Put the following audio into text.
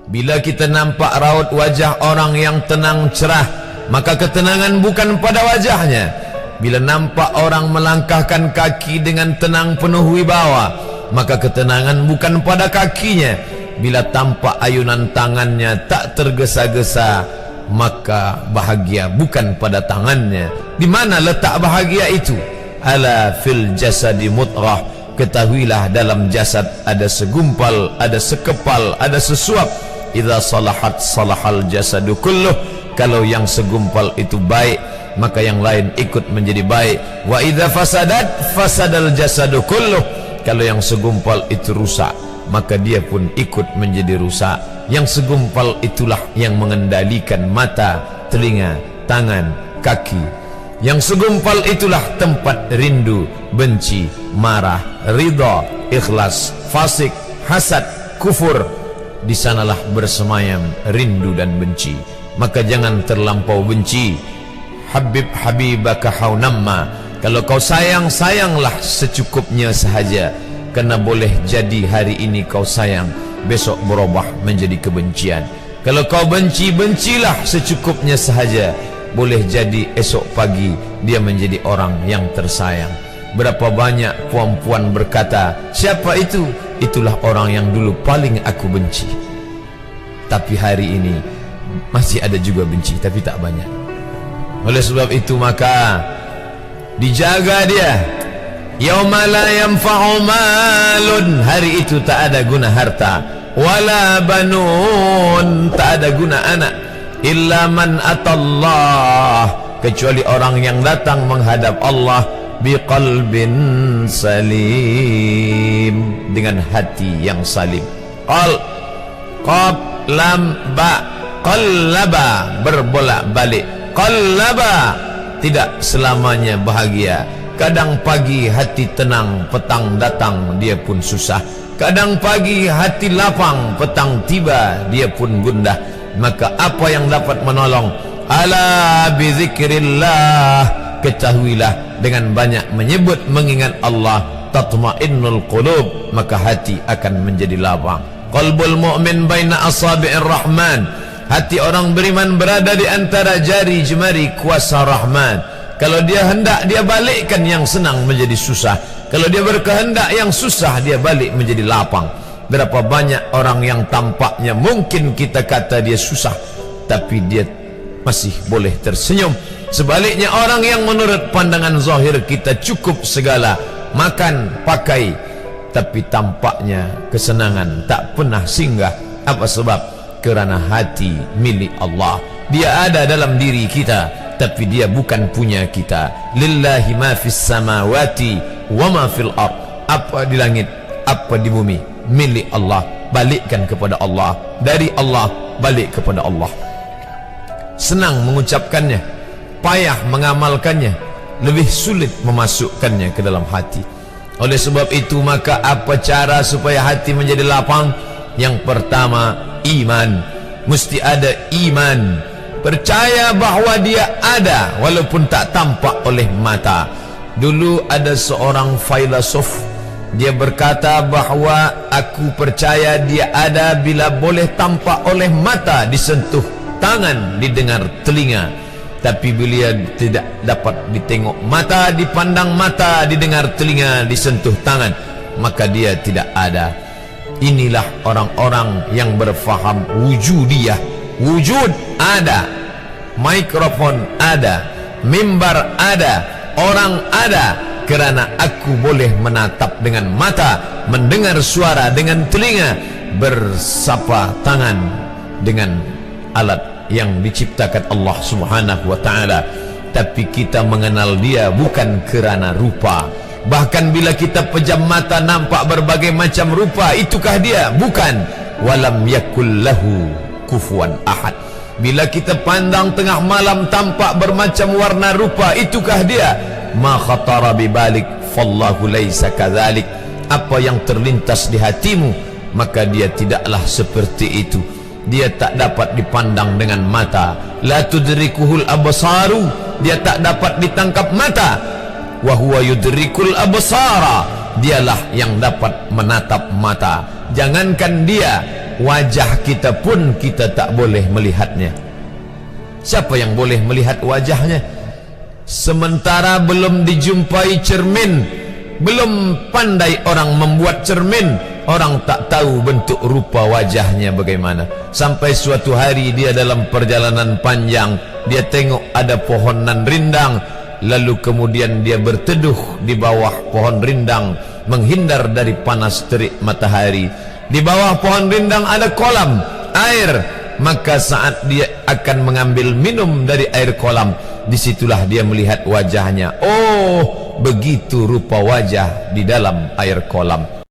Bila kita nampak raut wajah orang yang tenang cerah, maka ketenangan bukan pada wajahnya. Bila nampak orang melangkahkan kaki dengan tenang penuh wibawa, maka ketenangan bukan pada kakinya. Bila tampak ayunan tangannya tak tergesa-gesa, maka bahagia bukan pada tangannya. Di mana letak bahagia itu? Ala fil jasadi mutrah. Ketahuilah dalam jasad ada segumpal, ada sekepal, ada sesuap. Idza salahat salahal jasadu kulluh. Kalau yang segumpal itu baik, maka yang lain ikut menjadi baik. Wa idza fasadat fasadal jasadu kulluh. Kalau yang segumpal itu rusak, maka dia pun ikut menjadi rusak. Yang segumpal itulah yang mengendalikan mata, telinga, tangan, kaki. Yang segumpal itulah tempat rindu, benci, marah, ridha, ikhlas, fasik, hasad, kufur. Di sanalah bersemayam rindu dan benci. Maka jangan terlampau benci. Habib habibaka haunamma. Kalau kau sayang, sayanglah secukupnya sahaja. Karena boleh jadi hari ini kau sayang, besok berubah menjadi kebencian. Kalau kau benci, bencilah secukupnya sahaja. Boleh jadi esok pagi dia menjadi orang yang tersayang. Berapa banyak puan-puan berkata, siapa itu? Itulah orang yang dulu paling aku benci. Tapi hari ini masih ada juga benci, tapi tak banyak. Oleh sebab itu maka dijaga dia. Yauma la yanfa'u malun. Hari itu tak ada guna harta, wala banun, tak ada guna anak, illa man atallah, kecuali orang yang datang menghadap Allah biqalbin salim, dengan hati yang salim. Qal, qab, lam, ba, qallaba, berbolak-balik. Qallaba, tidak selamanya bahagia. Kadang pagi hati tenang, petang datang dia pun susah. Kadang pagi hati lapang, petang tiba dia pun gundah. Maka apa yang dapat menolong? Ala bizikrillah, ketahuilah dengan banyak menyebut mengingat Allah, tatma'innul qulub, maka hati akan menjadi lapang. Qalbul mu'min baina asabi'ir rahman, hati orang beriman berada di antara jari jemari kuasa Rahman. Kalau dia hendak, dia balikkan yang senang menjadi susah. Kalau dia berkehendak yang susah, dia balik menjadi lapang. Berapa banyak orang yang tampaknya mungkin kita kata dia susah, tapi dia masih boleh tersenyum. Sebaliknya orang yang menurut pandangan zahir kita cukup segala, makan, pakai, tapi tampaknya kesenangan tak pernah singgah. Apa sebab? Kerana hati milik Allah. Dia ada dalam diri kita, tapi dia bukan punya kita. Lillahi ma fis samawati wa ma fil ard. Apa di langit, apa di bumi, milik Allah. Balikkan kepada Allah. Dari Allah balik kepada Allah. Senang mengucapkannya, payah mengamalkannya, lebih sulit memasukkannya ke dalam hati. Oleh sebab itu maka apa cara supaya hati menjadi lapang? Yang pertama, iman. Mesti ada iman. Percaya bahawa dia ada walaupun tak tampak oleh mata. Dulu ada seorang filosof, dia berkata bahawa aku percaya dia ada bila boleh tampak oleh mata, disentuh tangan, didengar telinga. Tapi bila tidak dapat ditengok mata, dipandang mata, didengar telinga, disentuh tangan, maka dia tidak ada. Inilah orang-orang yang berfaham wujudiyah. Wujud ada, mikrofon ada, mimbar ada, orang ada, kerana aku boleh menatap dengan mata, mendengar suara dengan telinga, bersapa tangan dengan alat yang diciptakan Allah Subhanahu wa ta'ala. Tapi kita mengenal dia bukan kerana rupa. Bahkan bila kita pejam mata nampak berbagai macam rupa, itukah dia? Bukan. Walam yakul lahu kufuwan ahad. Bila kita pandang tengah malam tampak bermacam warna rupa, itukah dia? Ma khatara bibalik fallahu laisa kadzalik. Apa yang terlintas di hatimu, maka dia tidaklah seperti itu. Dia tak dapat dipandang dengan mata. La tudrikuhul absaru, dia tak dapat ditangkap mata. Wa huwa yudrikul absara, dialah yang dapat menatap mata. Jangankan dia, wajah kita pun kita tak boleh melihatnya. Siapa yang boleh melihat wajahnya? Sementara belum dijumpai cermin, belum pandai orang membuat cermin, orang tak tahu bentuk rupa wajahnya bagaimana. Sampai suatu hari dia dalam perjalanan panjang, dia tengok ada pohonan rindang, lalu kemudian dia berteduh di bawah pohon rindang, menghindar dari panas terik matahari. Di bawah pohon rindang ada kolam air, maka saat dia akan mengambil minum dari air kolam, disitulah dia melihat wajahnya. Oh, begitu rupa wajah di dalam air kolam.